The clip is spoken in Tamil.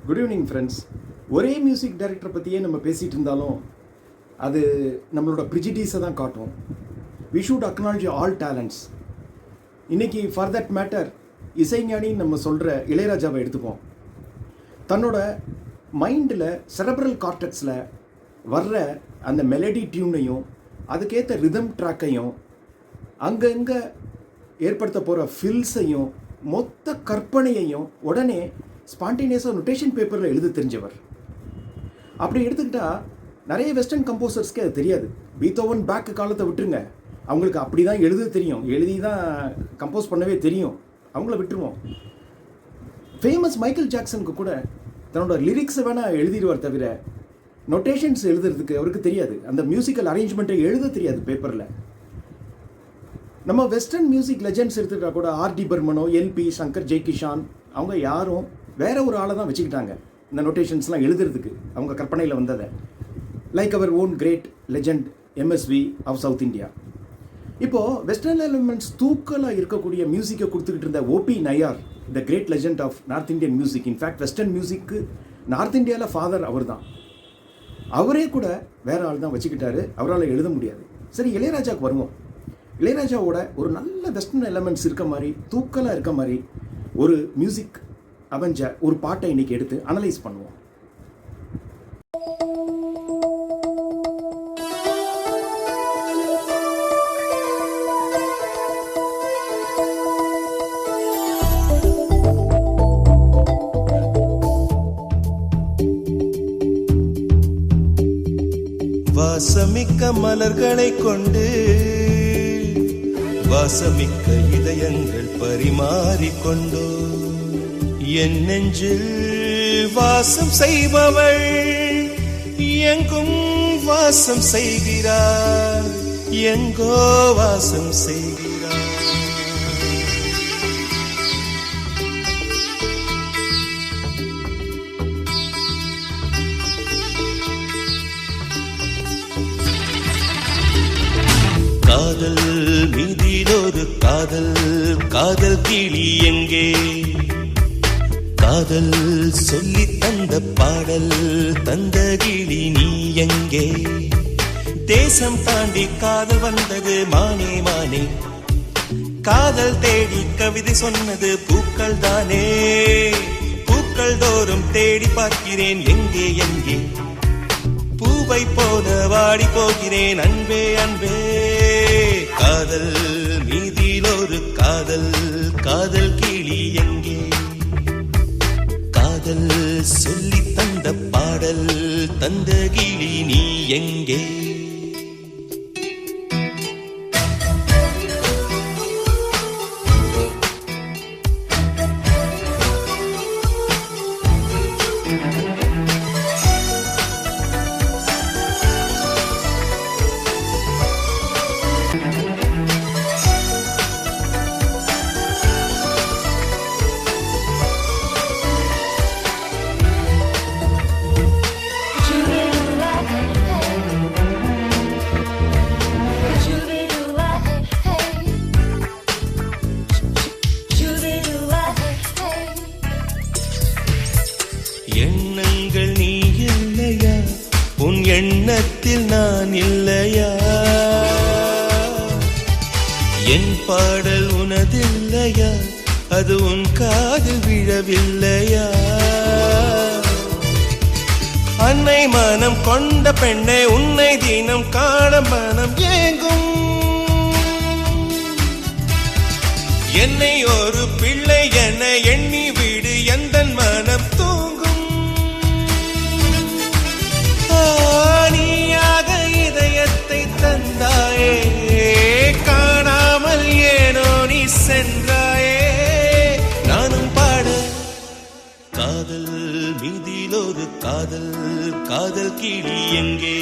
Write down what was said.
Good evening friends. ஒரே மியூசிக் டைரக்டரை பற்றியே நம்ம பேசிகிட்டு இருந்தாலும் அது நம்மளோட ப்ரிஜிடிஸை தான் காட்டும். We should acknowledge all talents. இன்றைக்கி ஃபார் தட் மேட்டர் இசைஞானின்னு நம்ம சொல்கிற இளையராஜாவை எடுத்துப்போம். தன்னோட மைண்டில் செரப்ரல் கார்டெக்ஸில் வர்ற அந்த மெலடி டியூனையும் அதுக்கேற்ற ரிதம் ட்ராக்கையும் அங்கங்கே ஏற்படுத்த போகிற ஃபில்ஸையும் மொத்த கற்பனையையும் உடனே ஸ்பான்டேனியஸாக நொட்டேஷன் பேப்பரில் எழுத தெரிஞ்சவர். அப்படி எடுத்துக்கிட்டால் நிறைய வெஸ்டர்ன் கம்போசர்ஸ்க்கு அது தெரியாது. பீத்தோவன் பேக் காலத்தை விட்டுருங்க, அவங்களுக்கு அப்படி தான் எழுத தெரியும், எழுதி தான் கம்போஸ் பண்ணவே தெரியும், அவங்கள விட்டுருவோம். ஃபேமஸ் மைக்கேல் ஜாக்சனுக்கு கூட தன்னோட லிரிக்ஸை வேணால் எழுதிடுவார், தவிர நொட்டேஷன்ஸ் எழுதுறதுக்கு அவருக்கு தெரியாது, அந்த மியூசிக்கல் அரேஞ்ச்மெண்ட்டை எழுத தெரியாது பேப்பரில். நம்ம வெஸ்டர்ன் மியூசிக் லெஜெண்ட்ஸ் எடுத்துக்கிட்டா கூட ஆர்டி பர்மனோ, எல்பி சங்கர், ஜெய்கிஷான், அவங்க யாரும் வேற ஒரு ஆளை தான் வச்சுக்கிட்டாங்க இந்த நொட்டேஷன்ஸ்லாம் எழுதுறதுக்கு, அவங்க கற்பனையில் வந்ததை. Like our own great legend MSV of South India. இப்போது வெஸ்டர்ன் எலிமெண்ட்ஸ் தூக்கலாக இருக்கக்கூடிய மியூசிக்கை கொடுத்துக்கிட்டு இருந்த OP Nayyar, the great legend of North Indian music. In fact western மியூசிக்கு நார்த் இந்தியாவில் ஃபாதர் அவர் தான். அவரே கூட வேற ஆள் தான் வச்சுக்கிட்டாரு, அவரால் எழுத முடியாது. சரி, இளையராஜாவுக்கு வருவோம். இளையராஜாவோட ஒரு நல்ல வெஸ்டர்ன் எலிமெண்ட்ஸ் இருக்க மாதிரி, தூக்கலாக இருக்க மாதிரி ஒரு மியூசிக் அவஞ்ச ஒரு பாட்டை இன்னைக்கு எடுத்து அனலைஸ் பண்ணுவோம். வாசமிக்க மலர்களை கொண்டு வாசமிக்க இதயங்கள் பரிமாறிக்கொண்டோ என் நெஞ்சில் வாசம் செய்பவள் எங்கும் வாசம் செய்கிறார், எங்கோ வாசம் செய்கிறார். காதல் மீதிலொரு காதல், காதல் கிளி எங்கே? காதல் சொல்லி தந்த பாடல் தந்த கிளி நீ எங்கே? தேசம் தாண்டி காதல் வந்தது மானே மானே, காதல் தேடி கவிதை சொன்னது பூக்கள் தானே. பூக்கள் தோறும் தேடி பார்க்கிறேன் எங்கே எங்கே, பூவை போல வாடி போகிறேன் அன்பே அன்பே. காதல் மீதிலொரு காதல், காதல் கிளி எங்கே? காதல் சொல்லி தந்த பாடல் தந்த கிளி நீ எங்கே? எண்ணங்கள் நீ இல்லையா, உன் எண்ணத்தில் நான் இல்லையா? என் பாடல் உனதில்லையா, அது உன் காதில் விழவில்லையா? அன்னை மனம் கொண்ட பெண்ணை உன்னை தினம் காண மனம் ஏங்கும். என்னை ஒரு பிள்ளை என எண்ணி விடு, எந்த மனம் தூங்கும். நீயாக இதயத்தை தந்தாயே, காணாமல் ஏனோ நீ சென்றாயே. நானும் பாட காதல் மீதிலொரு காதல், காதல் கிளி எங்கே?